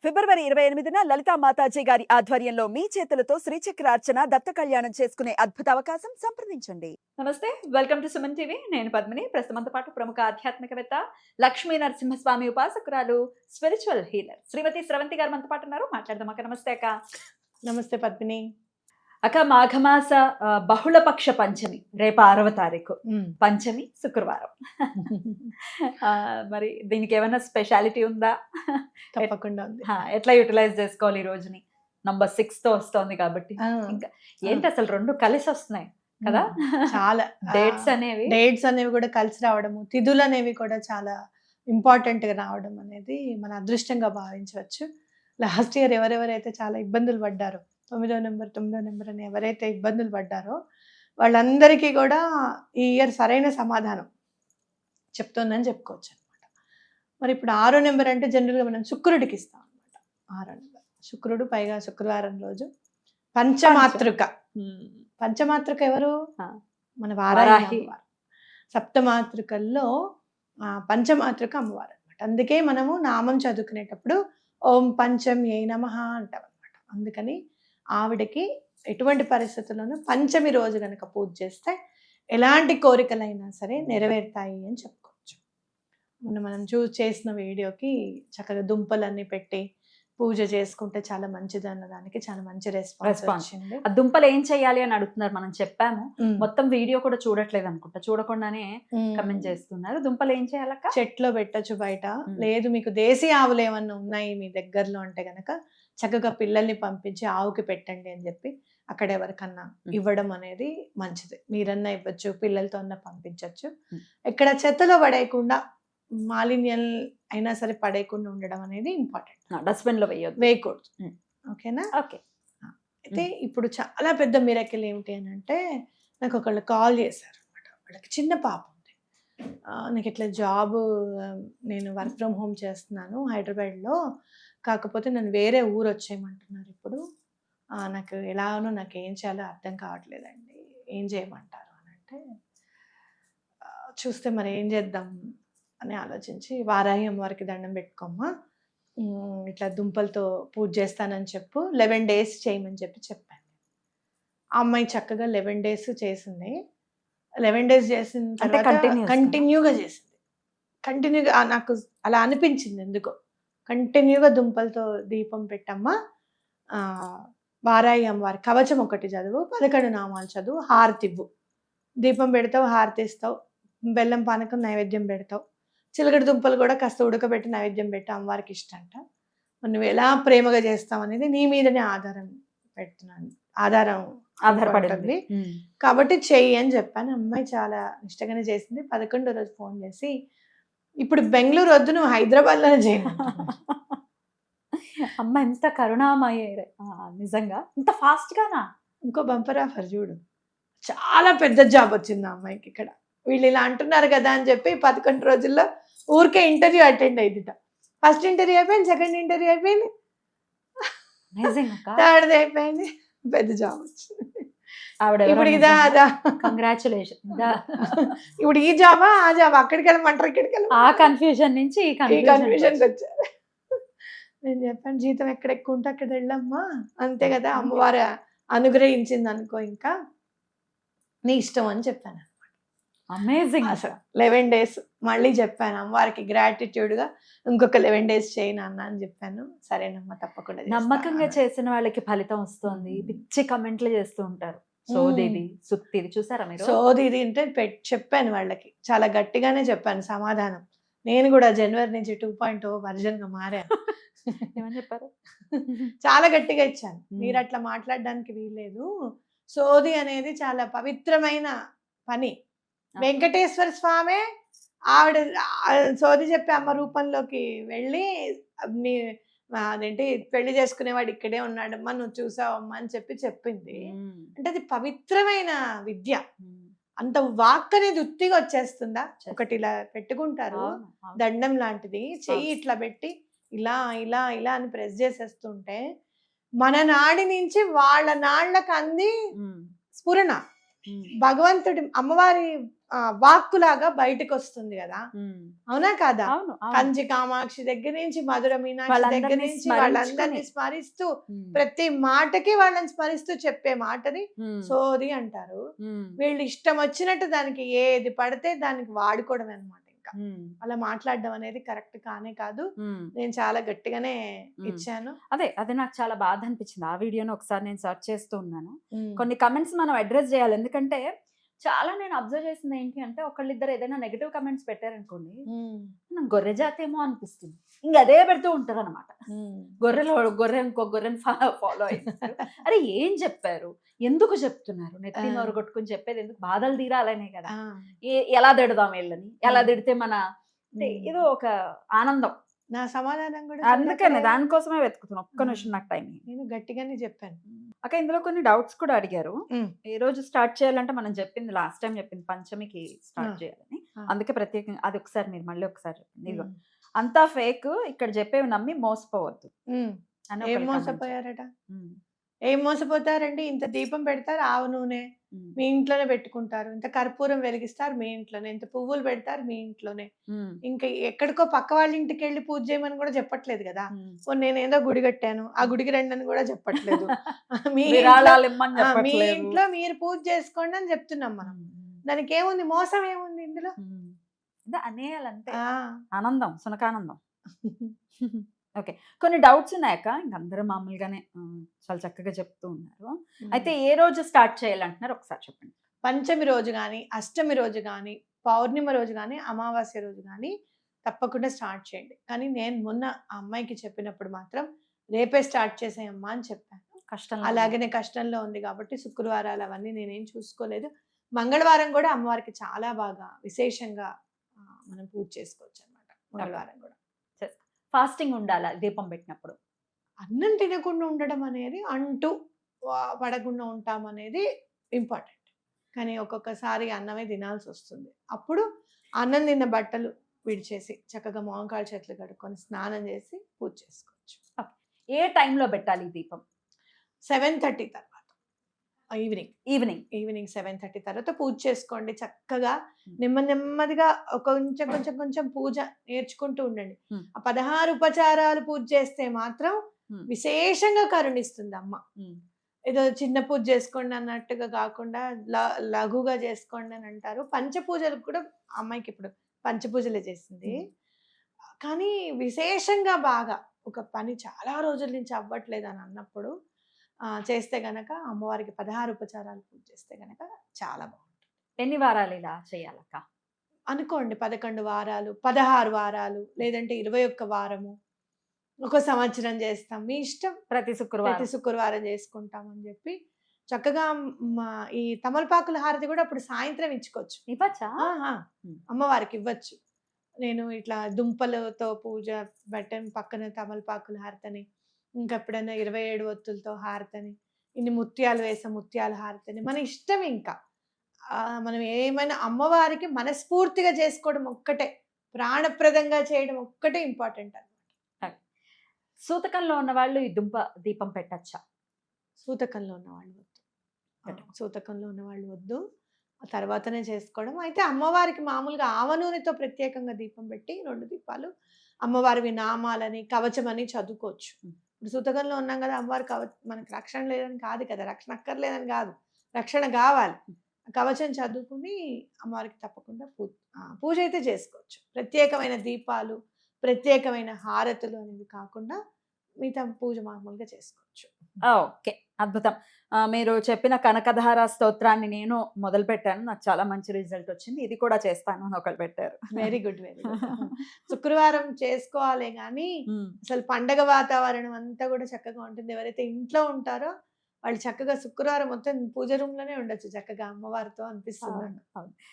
ఫిబ్రవరి 28న లలితా మాతాజీ గారి ఆధ్వర్యంలో మీ చేతులతో శ్రీచక్రార్చన దత్త కళ్యాణం చేసుకునే అద్భుత అవకాశం సంప్రదించండి. నమస్తే, వెల్కమ్ టు సుమన్ టీవీ. నేను పద్మిని. ప్రస్తుతంతో పాటు ప్రముఖ ఆధ్యాత్మికవేత్త లక్ష్మీ నరసింహస్వామి ఉపాసకురాలు, స్పిరిచువల్ హీలర్ శ్రీమతి స్రవంతి గారు మనతో పాటు ఉన్నారు. మాట్లాడదాం అక్క. నమస్తే అక్క. నమస్తే పద్మిని. అక్క, మాఘమాస బహుళపక్ష పంచమి రేపు 6వ తారీఖు, పంచమి శుక్రవారం. మరి దీనికి ఏమైనా స్పెషాలిటీ ఉందా? తప్పకుండా ఉంది. ఎట్లా యూటిలైజ్ చేసుకోవాలి ఈ రోజుని? నంబర్ 6 తో వస్తోంది కాబట్టి ఇంకా ఏంటి అసలు రెండు కలిసి వస్తున్నాయి కదా చాలా. డేట్స్ అనేవి కూడా కలిసి రావడము, తిథులు అనేవి కూడా చాలా ఇంపార్టెంట్ గా రావడం అనేది మన అదృష్టంగా భావించవచ్చు. లాస్ట్ ఇయర్ ఎవరెవరైతే చాలా ఇబ్బందులు పడ్డారో, 9వ నెంబర్ అని ఎవరైతే ఇబ్బందులు పడ్డారో వాళ్ళందరికీ కూడా ఈ ఇయర్ సరైన సమాధానం చెప్తుందని చెప్పుకోవచ్చు అనమాట. మరి ఇప్పుడు 6వ నెంబర్ అంటే జనరల్గా మనం శుక్రుడికి ఇస్తాం అనమాట. 6వ నెంబర్ శుక్రుడు, పైగా శుక్రవారం రోజు పంచమాతృక. పంచమాతృక ఎవరు? మన వారాహి. సప్తమాతృకల్లో పంచమాతృక అమ్మవారు అనమాట. అందుకే మనము నామం చదువుకునేటప్పుడు ఓం పంచమ్యై నమః అంటాం అనమాట. అందుకని ఆవిడకి ఎటువంటి పరిస్థితుల్లోనూ పంచమి రోజు కనుక పూజ చేస్తే ఎలాంటి కోరికలైనా సరే నెరవేరుతాయి అని చెప్పుకోవచ్చు. మనం చేసిన వీడియోకి చక్కగా దుంపలన్నీ పెట్టి పూజ చేసుకుంటే చాలా మంచిది అన్నదానికి చాలా మంచి రెస్పాన్స్ వచ్చింది. ఆ దుంపలు ఏం చెయ్యాలి అని అడుగుతున్నారు. మనం చెప్పాము, మొత్తం వీడియో కూడా చూడట్లేదు అనుకుంటా, చూడకుండానే కమెంట్ చేస్తున్నారు. దుంపలు ఏం చేయాలక్క? చెట్లో పెట్టచ్చు బయట. లేదు మీకు దేశీ ఆవులు ఏమన్నా ఉన్నాయి మీ దగ్గరలో అంటే గనక చక్కగా పిల్లల్ని పంపించి ఆవుకి పెట్టండి అని చెప్పి అక్కడ ఎవరికన్నా ఇవ్వడం అనేది మంచిది. మీరన్నా ఇవ్వచ్చు, పిల్లలతో అన్నా పంపించవచ్చు. ఇక్కడ చెత్తలో పడేయకుండా, మాలిన్యం అయినా సరే పడేయకుండా ఉండడం అనేది ఇంపార్టెంట్. డస్ట్బిన్ లో వేయకూడదు. ఓకేనా? ఓకే. అయితే ఇప్పుడు చాలా పెద్ద మిరకిల్ ఏమిటి అని అంటే, నాకు ఒకళ్ళు కాల్ చేశారు అనమాట. వాళ్ళకి చిన్న పాప ఉంది. నాకు ఇట్లా జాబ్, నేను వర్క్ ఫ్రమ్ హోమ్ చేస్తున్నాను హైదరాబాద్లో, కాకపోతే నన్ను వేరే ఊరు వచ్చేయమంటున్నారు ఇప్పుడు. నాకు ఎలానో నాకు ఏం చేయాలో అర్థం కావట్లేదండి, ఏం చేయమంటారు అని అంటే, చూస్తే మరి ఏం చేద్దాం అని ఆలోచించి, వారాహి అమ్మవారికి దండం పెట్టుకోమ్మా, ఇట్లా దుంపలతో పూజ చేస్తానని చెప్పు, 11 days చేయమని చెప్పాను. ఆ అమ్మాయి చక్కగా 11 days చేసింది. 11 days చేసిన తర్వాత కంటిన్యూగా చేసింది. కంటిన్యూగా నాకు అలా అనిపించింది ఎందుకో, కంటిన్యూగా దుంపలతో దీపం పెట్టమ్మా, వారాహి అమ్మవారి కవచం ఒకటి చదువు, 11 నామాలు చదువు, హారతి ఇవ్వు, దీపం పెడతావు, హారతి ఇస్తావు, బెల్లం పానకం నైవేద్యం పెడతావు, చిలకడ దుంపలు కూడా కాస్త ఉడకబెట్టి నైవేద్యం పెట్టి అమ్మవారికి ఇష్టంట. నువ్వు ఎలా ప్రేమగా చేస్తావు అనేది నీ మీదనే ఆధారపడింది కాబట్టి చెయ్యి అని చెప్పాను. అమ్మాయి చాలా ఇష్టంగానే చేసింది. 11వ రోజు ఫోన్ చేసి, ఇప్పుడు బెంగళూరు వద్దు, నువ్వు హైదరాబాద్లోనే చేయాలి. అమ్మ ఎంత కరుణామయ, నిజంగా ఇంత ఫాస్ట్ గానా? ఇంకో బంపర్ ఆఫర్ చూడు, చాలా పెద్ద జాబ్ వచ్చింది ఆ అమ్మాయికి ఇక్కడ. వీళ్ళు ఇలా అంటున్నారు కదా అని చెప్పి 11 రోజుల్లో ఊరికే ఇంటర్వ్యూ అటెండ్ అయ్యిందిట. ఫస్ట్ ఇంటర్వ్యూ అయిపోయింది, సెకండ్ ఇంటర్వ్యూ అయిపోయింది, థర్డ్ అయిపోయింది, పెద్ద జాబ్ వచ్చింది. ఇప్పుడు ఇదా అదా, కంగ్రాచులేషన్. ఇప్పుడు ఈ జాబా ఆ జాబ్, అక్కడికి వెళ్ళమంటారు, ఇక్కడికి వెళ్ళి ఆ కన్ఫ్యూజన్ నుంచి ఈ కన్ఫ్యూజన్కి వచ్చారు. నేను చెప్పాను, జీతం ఎక్కడ ఎక్కువ ఉంటే అక్కడ వెళ్ళమ్మా, అంతే కదా, అమ్మవారు అనుగ్రహించింది అనుకో, ఇంకా నీ ఇష్టం అని చెప్పాను. అమేజింగ్. అసలు 11 days మళ్ళీ చెప్పాను అమ్మవారికి గ్రాటిట్యూడ్గా, ఇంకొక 11 days చేయను అన్న అని చెప్పాను. సరేనమ్మా తప్పకుండా. నమ్మకంగా చేసిన వాళ్ళకి ఫలితం వస్తుంది. పిచ్చి కమెంట్లు చేస్తూ ఉంటారు, సోదిది సుత్తిది, చూసారా మీరు? సోదిది అంటే చెప్పాను వాళ్ళకి, చాలా గట్టిగానే చెప్పాను సమాధానం. నేను కూడా జనవరి నుంచి 2.0 వర్జన్గా మారాను. ఏమని చెప్పారు? చాలా గట్టిగా ఇచ్చాను. మీరు అట్లా మాట్లాడడానికి వీల్లేదు, సోది అనేది చాలా పవిత్రమైన పని. వెంకటేశ్వర స్వామి ఆవిడ సోది చెప్పి అమ్మ రూపంలోకి వెళ్ళి, అదేంటి పెళ్లి చేసుకునేవాడు ఇక్కడే ఉన్నాడమ్మా, నువ్వు చూసావమ్మా అని చెప్పింది. అంటే అది పవిత్రమైన విద్య. అంత వాక్ అనేది ఉత్తిగా వచ్చేస్తుందా? ఒకటి ఇలా పెట్టుకుంటారు, దండం లాంటిది, చెయ్యి ఇట్లా పెట్టి ఇలా ఇలా ఇలా అని ప్రెస్ చేసేస్తుంటే మన నాడి నుంచి వాళ్ళ నాళ్ళకు అంది స్ఫురణ. భగవంతుడి అమ్మవారి వాక్కులాగా బయటకు వస్తుంది కదా, ఉమ్. అవునా కాదా? అవును అవును. కంచి కామాక్షి దగ్గర నుంచి మధుర మీనాక్షి దగ్గర వాళ్ళందరినీ నుంచి వాళ్ళందరినీ స్మరించుకుని. స్మరిస్తూ ఉమ్, ప్రతి మాటకి వాళ్ళని స్మరిస్తూ చెప్పే మాటని ఉమ్, సోది అంటారు. ఉమ్, వీళ్ళు ఇష్టం వచ్చినట్టు దానికి ఏది పడితే దానికి వాడుకోవడం అనమాట. ఇంకా ఉమ్, అలా మాట్లాడడం అనేది కరెక్ట్ కానే కాదు. ఉమ్. నేను చాలా గట్టిగానే మ్మ్. ఇచ్చాను. అదే నాకు చాలా బాధ అనిపించింది. ఆ వీడియోని ఒకసారి నేను సెర్చ్ చేస్తూ ఉన్నాను. ఉమ్. కొన్ని కమెంట్స్ మనం అడ్రస్ చేయాలి. ఎందుకంటే చాలా నేను అబ్జర్వ్ చేసింది ఏంటి అంటే, ఒకళ్ళిద్దరు ఏదైనా నెగటివ్ కమెంట్స్ పెట్టారనుకోండి, ఉమ్. నాకు గొర్రె జాతి ఏమో అనిపిస్తుంది. ఇంకా అదే పెడుతూ ఉంటారు అనమాట. ఉమ్. గొర్రె ఇంకో గొర్రెని ఫాలో అయ్యారు. అరే ఏం చెప్పారు, ఎందుకు చెప్తున్నారు, నెత్తి నోరు కొట్టుకుని చెప్పేది ఎందుకు, బాధలు తీరాలనే కదా. ఆ. ఎలా తిడదాం వీళ్ళని, ఎలా ఉమ్. తిడితే మన అంటే ఉమ్. ఏదో ఒక ఆనందం. నా సమాధానం కూడా అందుకనే చూడక్కర్లేదా? దానికోసమే వెతుకుతున్నాను. ఒక్క ఆ. నిమిషం నాకు టైం. నేను గట్టిగానే చెప్పాను. అక్క ఇందులో కొన్ని డౌట్స్ కూడా అడిగారు. ఉమ్. ఏ రోజు స్టార్ట్ చేయాలంటే మనం చెప్పింది లాస్ట్ టైం చెప్పింది పంచమికి స్టార్ట్ ఆ. చేయాలని. ఆ. అందుకే ప్రత్యేకంగా అది ఒకసారి మీరు మళ్ళీ ఒకసారి చెప్పండి. ఇదిగో ఉమ్. అంతా ఫేక్, ఇక్కడ చెప్పేవి నమ్మి మోసపోవద్దు ఉమ్. అని ఏం ఒకళ్ళు comment చేశారు. మోసపోయారట? ఉమ్, ఏం మోసపోతారండి? ఇంత దీపం పెడతారు ఆవ నూనె ఉమ్, మీ ఇంట్లోనే పెట్టుకుంటారు, ఇంత కర్పూరం వెలిగిస్తారు మీ ఇంట్లోనే, ఇంత పువ్వులు పెడతారు మీ ఇంట్లోనే. ఉమ్, ఇంకా ఎక్కడికో పక్క వాళ్ళ ఇంటికి వెళ్ళి పూజ చేయమని కూడా చెప్పట్లేదు కదా. ఉమ్. నేను ఏదో గుడి కట్టాను ఆ గుడికి రండి అని కూడా చెప్పట్లేదు. మీ ఇంట్లో విరాళాలు ఇమ్మని మీ చెప్పట్లేదు. ఇంట్లో మీరు పూజ చేసుకోండి అని చెప్తున్నాం మనం. దానికి ఏముంది, మోసం ఏముంది ఇందులో? ఇదే అనేయాలంటే ఆ. ఆనందం, సునకానందం. ఓకే, కొన్ని డౌట్స్ ఉన్నాయక్క. ఇంక అందరూ మామూలుగానే చాలా చక్కగా చెప్తూ ఉన్నారు. అయితే ఏ రోజు స్టార్ట్ చేయాలంటున్నారు ఒకసారి చెప్పండి. పంచమి రోజు కానీ, అష్టమి రోజు కానీ, పౌర్ణిమ రోజు కానీ, అమావాస్య రోజు కానీ తప్పకుండా స్టార్ట్ చేయండి. కానీ నేను మొన్న ఆ అమ్మాయికి చెప్పినప్పుడు మాత్రం రేపే స్టార్ట్ చేసేయమ్మా అని చెప్పాను. కష్టం అలాగనే కష్టంలో ఉంది కాబట్టి శుక్రవారాలు అవన్నీ నేనేం చూసుకోలేదు. మంగళవారం కూడా అమ్మవారికి చాలా బాగా విశేషంగా మనం పూజ చేసుకోవచ్చు అనమాట. మంగళవారం కూడా ఫాస్టింగ్ ఉండాలా దీపం పెట్టినప్పుడు? అన్నం తినకుండా ఉండడం అనేది, అంటూ పడకుండా ఉంటాం అనేది ఇంపార్టెంట్. కానీ ఒక్కొక్కసారి అన్నమే తినాల్సి వస్తుంది. అప్పుడు అన్నం తిన్న బట్టలు విడిచేసి చక్కగా మోంకాలు చేతులు కడుక్కొని స్నానం చేసి పూజ చేసుకోవచ్చు. ఏ టైంలో పెట్టాలి ఈ దీపం? 7:30 తర్వాత ఈవినింగ్ 7:30 తర్వాత పూజ చేసుకోండి. చక్కగా నెమ్మదిగా కొంచెం పూజ నేర్చుకుంటూ ఉండండి. ఆ 16 ఉపచారాలు పూజ చేస్తే మాత్రం విశేషంగా కరుణిస్తుంది అమ్మ. ఏదో చిన్న పూజ చేసుకోండి అన్నట్టుగా కాకుండా లఘుగా చేసుకోండి అని అంటారు. పంచపూజలకు కూడా అమ్మాయికి ఇప్పుడు పంచపూజలే చేసింది. కానీ విశేషంగా బాగా ఒక పని చాలా రోజుల నుంచి అవ్వట్లేదు అని అన్నప్పుడు చేస్తే గనక అమ్మవారికి 16 ఉపచారాలు పూజ చేస్తే గనక చాలా బాగుంటుంది. ఎన్ని వారాలు ఇలా చేయాలక్క? అనుకోండి 11 వారాలు, 16 వారాలు, లేదంటే 21 వారము, ఒక సంవత్సరం చేస్తాం, మీ ఇష్టం. ప్రతి శుక్రవారం చేసుకుంటాం అని చెప్పి చక్కగా ఈ తమలపాకుల హారతి కూడా అప్పుడు సాయంత్రం ఇచ్చుకోవచ్చు. ఇవ్వచ్చా? అమ్మవారికి ఇవ్వచ్చు. నేను ఇట్లా దుంపలతో పూజ పెట్టాను, పక్కన తమలపాకుల హారతని, ఇంకెప్పుడైనా 27 ఒత్తులతో హారతని, ఇన్ని ముత్యాలు వేసే ముత్యాల హారతని, మన ఇష్టం. ఇంకా మనం ఏమైనా అమ్మవారికి మనస్ఫూర్తిగా చేసుకోవడం ఒక్కటే, ప్రాణప్రదంగా చేయడం ఒక్కటే ఇంపార్టెంట్ అన్నమాట. సూతకంలో ఉన్న వాళ్ళు ఈ దీపం పెట్టచ్చా? సూతకంలో ఉన్న వాళ్ళు వద్దు, ఆ తర్వాతనే చేసుకోవడం. అయితే అమ్మవారికి మామూలుగా ఆవ నూనెతో ప్రత్యేకంగా దీపం పెట్టి 2 దీపాలు అమ్మవారి నామాలని, కవచమని చదువుకోవచ్చు. ఇప్పుడు సూతకంలో ఉన్నాం కదా, అమ్మవారి మనకు రక్షణ లేదని కాదు కదా, రక్షణ అక్కర్లేదని కాదు, రక్షణ కావాలి. కవచం చదువుకుని అమ్మవారికి తప్పకుండా పూజ అయితే చేసుకోవచ్చు. ప్రత్యేకమైన దీపాలు, ప్రత్యేకమైన హారతులు అనేవి కాకుండా మిగతా పూజ మామూలుగా చేసుకోవచ్చు. ఓకే, అద్భుతం. మీరు చెప్పిన కనకధార స్తోత్రాన్ని నేను మొదలు పెట్టాను, నాకు చాలా మంచి రిజల్ట్ వచ్చింది. ఇది కూడా చేస్తాను అని ఒకరు పెట్టారు. Very good. శుక్రవారం చేసుకోవాలి కానీ అసలు పండగ వాతావరణం అంతా కూడా చక్కగా ఉంటుంది. ఎవరైతే ఇంట్లో ఉంటారో వాళ్ళు చక్కగా శుక్రవారం మొత్తం పూజ రూమ్ లోనే ఉండొచ్చు చక్కగా అమ్మవారితో అనిపిస్తుంది.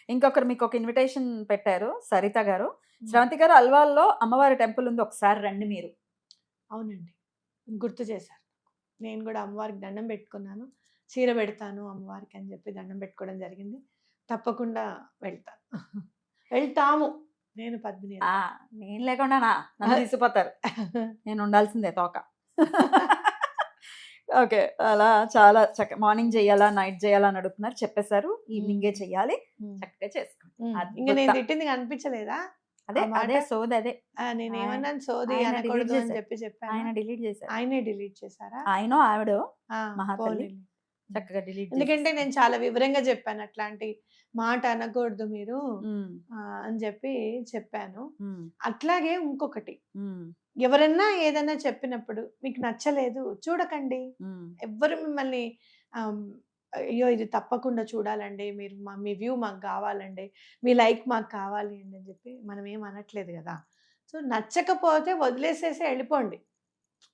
ఇంకొకరు మీకు ఒక ఇన్విటేషన్ పెట్టారు, సరిత గారు. శ్రవంతి గారు, అల్వాల్లో అమ్మవారి టెంపుల్ ఉంది, ఒకసారి రండి మీరు. అవునండి, గుర్తు చేశారు. నేను కూడా అమ్మవారికి దండం పెట్టుకున్నాను, చీర పెడతాను అమ్మవారికి అని చెప్పి దండం పెట్టుకోవడం జరిగింది. తప్పకుండా వెళ్తాము. నేను పద్మిని, నేను లేకుండా నన్ను తీసిపోతారు, నేను ఉండాల్సిందే తోక. ఓకే. అలా చాలా మార్నింగ్ చేయాలా, నైట్ చేయాలా అని అడుగుతున్నారు. చెప్పేశారు. ఈవినింగే చెయ్యాలి. చక్కగా చేసుకోండి. ఇంకా నేను అద్భుతం. తిట్టింది కనిపించలేదా అదే ఆ మాట? అదే సోది అదే. నేనేమన్నాను సోది ఆయన అనకూడదు delete అని చేశారు. చెప్పాను. ఆయన డిలీట్ చేశారు. ఆయనే డిలీట్ చేశారా? ఆయనో ఆవిడో ఆ, మహాతల్లి పోనీలే. చక్కగా డిలీట్ ఎందుకంటే నేను చాలా వివరంగా చెప్పాను, అట్లాంటి మాట అనకూడదు మీరు అని చెప్పాను. అట్లాగే ఇంకొకటి, ఎవరన్నా ఏదైనా చెప్పినప్పుడు మీకు నచ్చలేదు చూడకండి. ఎవ్వరు మిమ్మల్ని అయ్యో ఇది తప్పకుండా చూడాలండి, మీరు మీ వ్యూ మాకు కావాలండి, మీ లైక్ మాకు కావాలి అండి అని చెప్పి మనం ఏం అనట్లేదు కదా. సో నచ్చకపోతే వదిలేసేసి వెళ్ళిపోండి,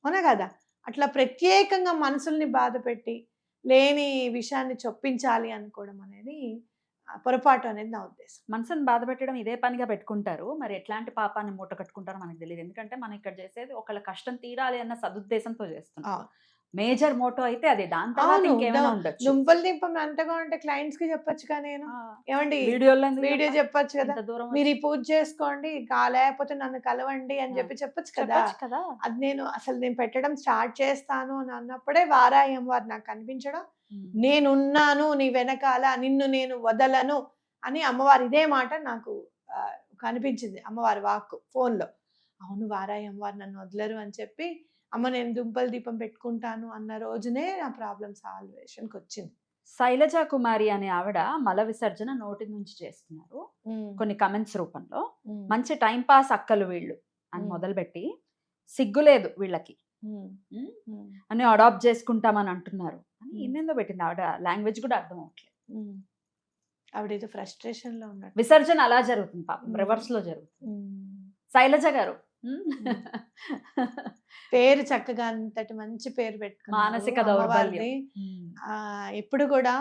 అవునా కదా. అట్లా ప్రత్యేకంగా మనసుల్ని బాధ పెట్టి లేని విషయాన్ని చొప్పించాలి అనుకోవడం అనేది పొరపాటు అనేది నా ఉద్దేశం. మనసుని బాధ పెట్టడం ఇదే పనిగా పెట్టుకుంటారు. మరి ఎట్లాంటి పాపాన్ని మూట కట్టుకుంటారో మనకు తెలియదు. ఎందుకంటే మనం ఇక్కడ చేసేది ఒకళ్ళ కష్టం తీరాలి అన్న సదుద్దేశంతో చేస్తున్నాం. మేజర్ మోటో అయితే అదే. దాని తర్వాత ఇంకేమైనా ఉండొచ్చు. దుంపల దింపం అంతగా ఉంటే క్లయింట్స్ కి చెప్పొచ్చుగా, నేను ఏమండి వీడియో చెప్పొచ్చు కదా, మీరు ఈ పూజ చేసుకోండి, లేకపోతే నన్ను కలవండి అని చెప్పొచ్చు కదా. అది నేను పెట్టడం స్టార్ట్ చేస్తాను అని అన్నప్పుడే వారాయం వారు నాకు కనిపించడం, నేనున్నాను నీ వెనకాల, నిన్ను నేను వదలను అని అమ్మవారు ఇదే మాట నాకు కనిపించింది, అమ్మవారి వాక్కు ఫోన్లో. అవును వారాయం వారు నన్ను వదలరు అని చెప్పి, అమ్మ నేను దుంపల దీపం పెట్టుకుంటాను అన్న రోజునే నా ప్రాబ్లం సాల్వేషన్కి వచ్చింది. శైలజ కుమారి అనే ఆవిడ మల విసర్జన నోటి నుంచి చేస్తున్నారు కొన్ని కమెంట్స్ రూపంలో. మంచి టైం పాస్ అక్కలు వీళ్ళు అని మొదలుపెట్టి, సిగ్గులేదు వీళ్ళకి అని అడాప్ట్ చేసుకుంటామని అంటున్నారు అని ఎన్నెందో పెట్టింది. ఆవిడ లాంగ్వేజ్ కూడా అర్థం అవట్లేదు. ఆవిడేదో ఫ్రస్ట్రేషన్ లో ఉన్నారు. విసర్జన అలా జరుగుతుంది పాపం, రివర్స్ లో జరుగుతుంది. శైలజ గారు పేరు చక్కగా అంతటి మంచి పేరు పెట్టుకున్నారు. మానసిక దౌర్బల్యం. ఎప్పుడు కూడా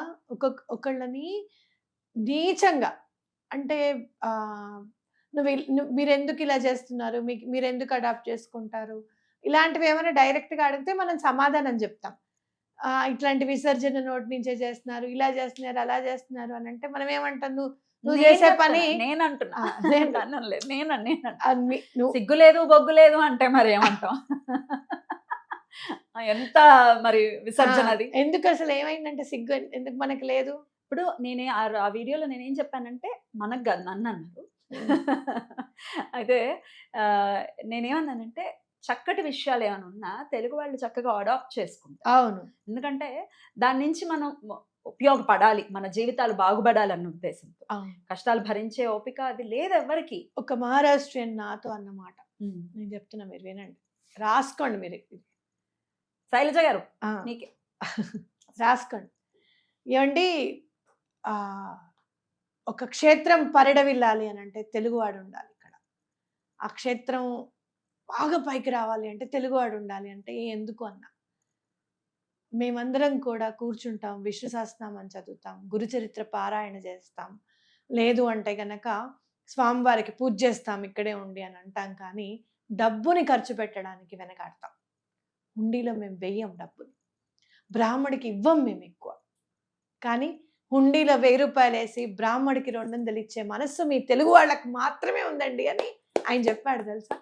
ఒకళ్ళని నీచంగా అంటే మీరెందుకు ఇలా చేస్తున్నారు, మీరెందుకు అడాప్ట్ చేసుకుంటారు, ఇలాంటివి ఏమైనా డైరెక్ట్ గా అడిగితే మనం సమాధానం చెప్తాం. ఇట్లాంటి విసర్జన నోటి నుంచే చేస్తున్నారు, ఇలా చేస్తున్నారు, అలా చేస్తున్నారు అని అంటే మనం ఏమంటాం, నువ్వు చేసే పని సిగ్గు లేదు బొగ్గు లేదు అంటే మరి ఏమంటాం. ఎంత మరి విసర్జన అది. ఎందుకు అసలు ఏమైందంటే సిగ్గు ఎందుకు మనకు లేదు. ఇప్పుడు నేనే ఆ వీడియోలో నేనేం చెప్పానంటే, మనకు కాదు నన్ను అన్నారు. అయితే నేనేమన్నానంటే, చక్కటి విషయాలు ఏమైనా ఉన్నా తెలుగు వాళ్ళు చక్కగా అడాప్ట్ చేసుకుంటారు. అవును, ఎందుకంటే దాని నుంచి మనం ఉపయోగపడాలి, మన జీవితాలు బాగుపడాలి అన్న ఉద్దేశంతో. కష్టాలు భరించే ఓపిక అది లేదు ఎవరికి. ఒక మహారాష్ట్రియన్ నాతో అన్నమాట నేను చెప్తున్నా, మీరు వినండి, రాసుకోండి. మీరు శైలజ గారు నీకే రాసుకోండి. ఏమండి, ఒక క్షేత్రం పరిడవిల్లాలి అని అంటే తెలుగువాడు ఉండాలి ఇక్కడ. ఆ క్షేత్రం బాగా పైకి రావాలి అంటే తెలుగువాడు ఉండాలి అంటే ఎందుకు అన్నా, మేమందరం కూడా కూర్చుంటాం, విష్ణు సహస్రనామం చదువుతాం, గురుచరిత్ర పారాయణ చేస్తాం, లేదు అంటే గనక స్వామివారికి పూజ చేస్తాం ఇక్కడే ఉండి అని అంటాం. కానీ డబ్బుని ఖర్చు పెట్టడానికి వెనకాడతాం. హుండీలో మేము వెయ్యం డబ్బుని, బ్రాహ్మడికి ఇవ్వం మేము ఎక్కువ. కానీ హుండీలో 1000 రూపాయలు వేసి బ్రాహ్మడికి 200 ఇచ్చే మనస్సు మీ తెలుగు వాళ్ళకి మాత్రమే ఉందండి అని ఆయన చెప్పాడు తెలుసా.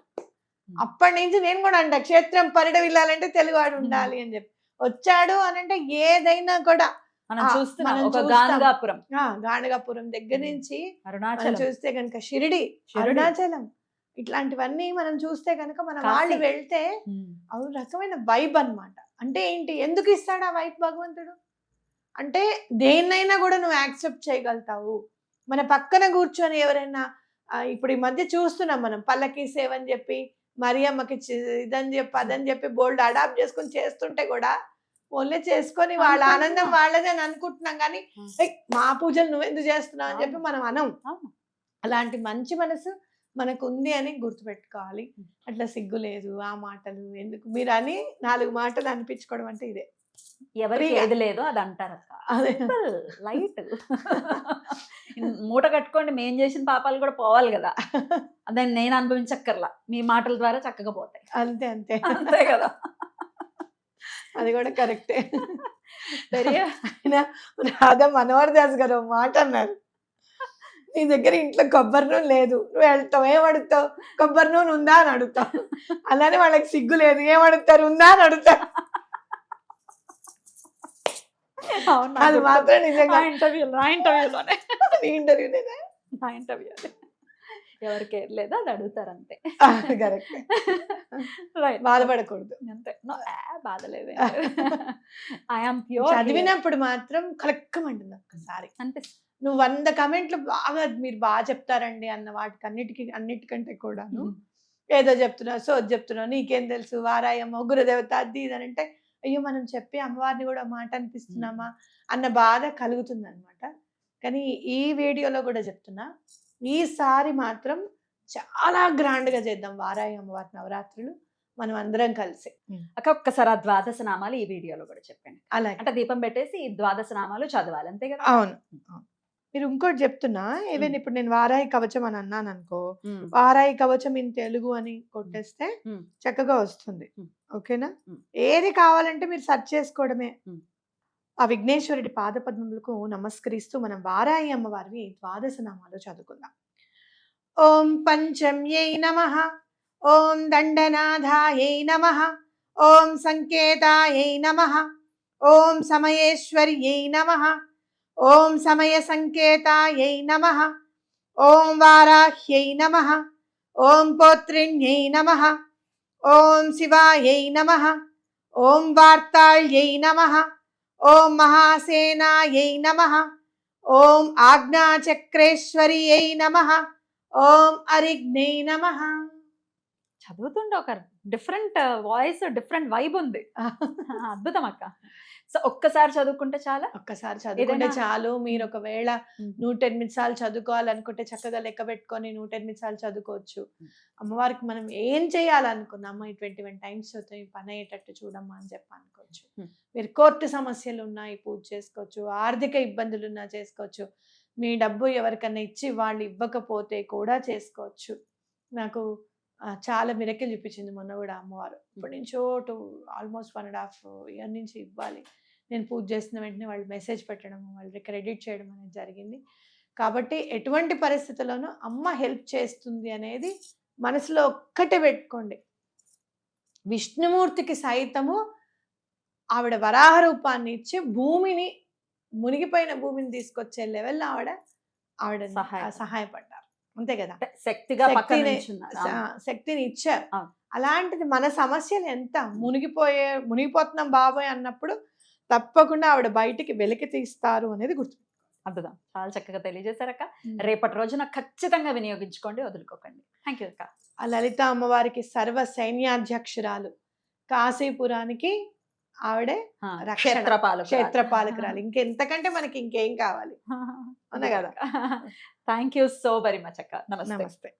అప్పటి నుంచి నేను కూడా అంట, క్షేత్రం పరిడవిల్లాలంటే తెలుగువాడు ఉండాలి అని చెప్పి వచ్చాడు అని అంటే ఏదైనా కూడా గాణగాపురం దగ్గర నుంచి చూస్తే కనుక షిరిడి, అరుణాచలం, ఇట్లాంటివన్నీ మనం చూస్తే కనుక మన వాళ్ళు వెళ్తే అవి రకమైన వైబ్ అన్నమాట. అంటే ఏంటి, ఎందుకు ఇస్తాడు ఆ వైబ్ భగవంతుడు అంటే, దేన్నైనా కూడా నువ్వు యాక్సెప్ట్ చేయగలుగుతావు. మన పక్కన కూర్చొని ఎవరైనా ఇప్పుడు ఈ మధ్య చూస్తున్నాం మనం, పల్లకి సేవ అని చెప్పి మరియమ్మకి ఇదని చెప్పి అదని చెప్పి బోల్డ్ అడాప్ట్ చేసుకొని చేస్తుంటే కూడా ఓన్లీ చేసుకొని వాళ్ళ ఆనందం వాళ్ళదే అని అనుకుంటున్నాం. కానీ మా పూజలు నువ్వెందుకు చేస్తున్నావు అని చెప్పి మనం అనం. అలాంటి మంచి మనసు మనకు ఉంది అని గుర్తుపెట్టుకోవాలి. అట్లా సిగ్గు లేదు, ఆ మాటలు ఎందుకు మీరు అని 4 మాటలు అనిపించుకోవడం అంటే ఇదే. ఎవరికి ఏది లేదో అది అంటారు. లైట్ మూట కట్టుకోండి, మేం చేసిన పాపాలు కూడా పోవాలి కదా, దాన్ని నేను అనుభవించక్కర్లా, మీ మాటల ద్వారా చక్కగా పోతాయి. అంతే అంతే అంతే కదా. అది కూడా కరెక్టే. రాధా మనోహర్ దాస్ గారు మాట అన్నారు, నీ దగ్గర ఇంట్లో కొబ్బరి నూనె లేదు, నువ్వు వెళ్తావు, ఏం అడుగుతావు, కొబ్బరి నూనె ఉందా అని అడుగుతావు. అలానే వాళ్ళకి సిగ్గు లేదు, ఏం అడుగుతారు, ఉందా అని అడుగుతారు. అవును, నాకు అది గుర్తు. మాత్రం నిజంగా నా ఇంటర్వ్యూలోనే నీ ఇంటర్వ్యూనేనా? నా ఇంటర్వ్యూ ఎవరికి ఏం లేదా అది అడుగుతారు అంతే. కరెక్ట్. రైట్. బాధపడకూడదు. అంతే. బాధ లేదు. I am pure. చదివినప్పుడు మాత్రం కలక్కమంటుంది ఒక్కసారి. అనిపిస్తుంది. నువ్వు 100 కమెంట్లు బాగా మీరు బాగా చెప్తారండి అన్న అన్నిటికంటే కూడాను ఏదో చెప్తున్నావు, సోది చెప్తున్నావు, నీకేం తెలుసు, వారాయమ్మ గురుదేవత అది ఇది అని అంటే, అయ్యో మనం చెప్పి అమ్మవారిని కూడా మాట అనిపిస్తున్నామా అన్న బాధ కలుగుతుంది అనమాట. కానీ ఈ వీడియోలో కూడా చెప్తున్నా, ఈసారి మాత్రం చాలా గ్రాండ్ గా చేద్దాం వారాయి అమ్మవారి నవరాత్రులు మనం అందరం కలిసి. అక్క ఒక్కసారి ఆ ద్వాదశ నామాలు ఈ వీడియోలో కూడా చెప్పండి. అలాగే అంటే దీపం పెట్టేసి ఈ ద్వాదశ నామాలు చదవాలి అంతే కదా? అవును. మీరు ఇంకోటి చెప్తున్నా, ఈవెన్ ఇప్పుడు నేను వారాయి కవచం అని అన్నాను అనుకో, వారాయి కవచం ఇన్ తెలుగు అని కొట్టేస్తే చక్కగా వస్తుంది. ఓకేనా? ఏది కావాలంటే మీరు సెర్చ్ చేసుకోవడమే. ఆ విఘ్నేశ్వరుడి పాదపద్మములకు నమస్కరిస్తూ మనం వారాయి అమ్మవారివి ద్వాదశ నామాలు చదువుకుందాం. ఓం పంచమ్యై నమః, ఓం దండనాథాయై నమః, ఓం సంకేతాయై నమః, ఓం సమయేశ్వర్యై నమః, ఓం సమయ సంకేతాయై నమః, ఓం వారాహ్యై నమః, ఓం పోత్రిణ్యై నమః, ఓం శివాయై నమః, ఓం వార్తాళ్యై నమః, ఓం మహాసేనాయై నమః, ఓం ఆజ్ఞాచక్రేశ్వర్యై నమః, ఓం అరిగ్నే నమః. చదువుతుండే ఒక డిఫరెంట్ వాయిస్, డిఫరెంట్ వైబ్ ఉంది. అద్భుతం అక్క. సో ఒక్కసారి చదువుకుంటే చాలా? ఒక్కసారి చదువుకుంటే ఏదైనా- చాలు. మీరు ఒకవేళ 108 సార్లు చదువుకోవాలనుకుంటే చక్కగా లెక్క పెట్టుకొని 108 సార్లు చదువుకోవచ్చు. అమ్మవారికి మనం ఏం చేయాలనుకున్నామో ఈ 21 టైమ్స్ చదువుతాం, ఈ పని అయ్యేటట్టు చూడమ్మా అని చెప్పి అనుకోవచ్చు. మీరు కోర్టు సమస్యలు ఉన్నాయి పూజ చేసుకోవచ్చు, ఆర్థిక ఇబ్బందులు ఉన్నా చేసుకోవచ్చు, మీ డబ్బు ఎవరికన్నా ఇచ్చి వాళ్ళు ఇవ్వకపోతే కూడా చేసుకోవచ్చు. నాకు చాలా మిరకిల్ చూపించింది మొన్న కూడా అమ్మవారు. ఇప్పటి నుంచో ఆల్మోస్ట్ 1.5 ఇయర్ నుంచి ఇవ్వాలి. నేను పూజ చేసిన వెంటనే వాళ్ళు మెసేజ్ పెట్టడం, వాళ్ళు క్రెడిట్ చేయడం అనేది జరిగింది. కాబట్టి ఎటువంటి పరిస్థితుల్లోనూ అమ్మ హెల్ప్ చేస్తుంది అనేది మనసులో ఒక్కటే పెట్టుకోండి. విష్ణుమూర్తికి సైతము ఆవిడ వరాహ రూపాన్ని ఇచ్చి భూమిని, మునిగిపోయిన భూమిని తీసుకొచ్చే లెవెల్లో ఆవిడ సహాయపడ్డారు. అంతే కదా? శక్తిగా పక్కన నిల్చున్నారు. శక్తిని ఇచ్చారు. అవును. అలాంటిది మన సమస్యలు ఎంత మునిగిపోతున్నాం బాబోయ్ అన్నప్పుడు తప్పకుండా ఆవిడ బయటికి వెలికి తీస్తారు అనేది గుర్తు. అద్భుతం. చాలా చక్కగా తెలియజేశారక్క. రేపటి రోజున ఖచ్చితంగా వినియోగించుకోండి, వదులుకోకండి. థ్యాంక్ యూ అక్క. ఆ లలిత అమ్మవారికి సర్వ సైన్యాధ్యక్షురాలు, కాశీపురానికి ఆవిడే క్షేత్రపాలకురాలు. ఇంకెంతకంటే మనకి ఇంకేం కావాలి? అవునా కదా? Thank you so very much అక్క. నమస్తే. నమస్తే.